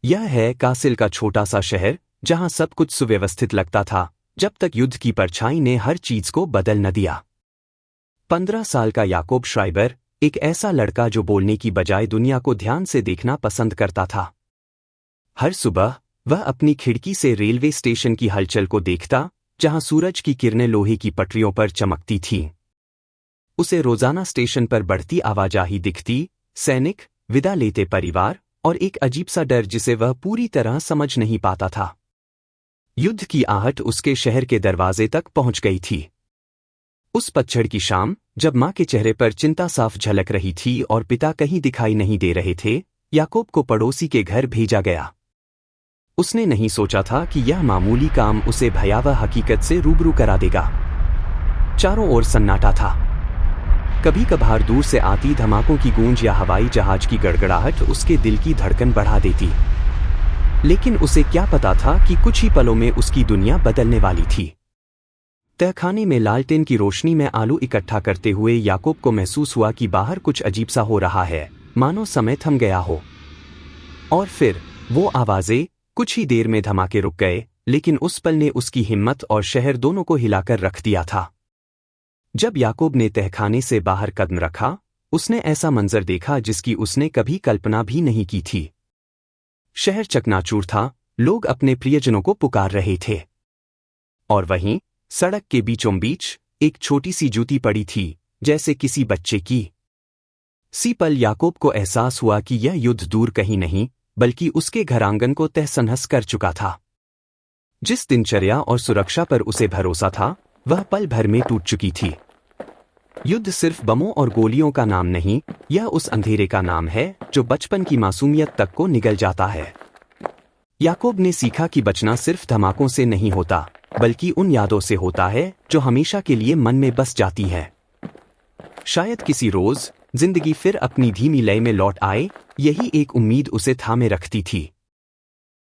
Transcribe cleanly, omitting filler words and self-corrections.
यह है कासिल का छोटा सा शहर, जहां सब कुछ सुव्यवस्थित लगता था, जब तक युद्ध की परछाई ने हर चीज को बदल न दिया। 15 साल का याकूब श्राइबर, एक ऐसा लड़का जो बोलने की बजाय दुनिया को ध्यान से देखना पसंद करता था। हर सुबह वह अपनी खिड़की से रेलवे स्टेशन की हलचल को देखता, जहां सूरज की किरणें लोहे की पटरियों पर चमकती थीं। उसे रोजाना स्टेशन पर बढ़ती आवाजाही दिखती, सैनिक, विदा लेते परिवार और एक अजीब सा डर जिसे वह पूरी तरह समझ नहीं पाता था। युद्ध की आहट उसके शहर के दरवाजे तक पहुंच गई थी। उस पतझड़ की शाम, जब मां के चेहरे पर चिंता साफ झलक रही थी और पिता कहीं दिखाई नहीं दे रहे थे, याकूब को पड़ोसी के घर भेजा गया। उसने नहीं सोचा था कि यह मामूली काम उसे भयावह हकीकत से रूबरू करा देगा। चारों ओर सन्नाटा था। कभी कभार दूर से आती धमाकों की गूंज या हवाई जहाज की गड़गड़ाहट उसके दिल की धड़कन बढ़ा देती। लेकिन उसे क्या पता था कि कुछ ही पलों में उसकी दुनिया बदलने वाली थी। तहखाने में लालटेन की रोशनी में आलू इकट्ठा करते हुए याकूब को महसूस हुआ कि बाहर कुछ अजीब सा हो रहा है, मानो समय थम गया हो। और फिर वो आवाजें, कुछ ही देर में धमाके रुक गए, लेकिन उस पल ने उसकी हिम्मत और शहर दोनों को हिलाकर रख दिया था। जब याकूब ने तहखाने से बाहर कदम रखा, उसने ऐसा मंजर देखा जिसकी उसने कभी कल्पना भी नहीं की थी। शहर चकनाचूर था, लोग अपने प्रियजनों को पुकार रहे थे। और वहीं सड़क के बीचों बीच एक छोटी सी जूती पड़ी थी, जैसे किसी बच्चे की। सी पल याकूब को एहसास हुआ कि यह युद्ध दूर कहीं नहीं, बल्कि उसके घरांगन को तहस-नहस कर चुका था। जिस दिनचर्या और सुरक्षा पर उसे भरोसा था, वह पल भर में टूट चुकी थी। युद्ध सिर्फ बमों और गोलियों का नाम नहीं, यह उस अंधेरे का नाम है जो बचपन की मासूमियत तक को निगल जाता है। याकूब ने सीखा कि बचना सिर्फ धमाकों से नहीं होता, बल्कि उन यादों से होता है जो हमेशा के लिए मन में बस जाती है। शायद किसी रोज जिंदगी फिर अपनी धीमी लय में लौट आए, यही एक उम्मीद उसे थामे रखती थी।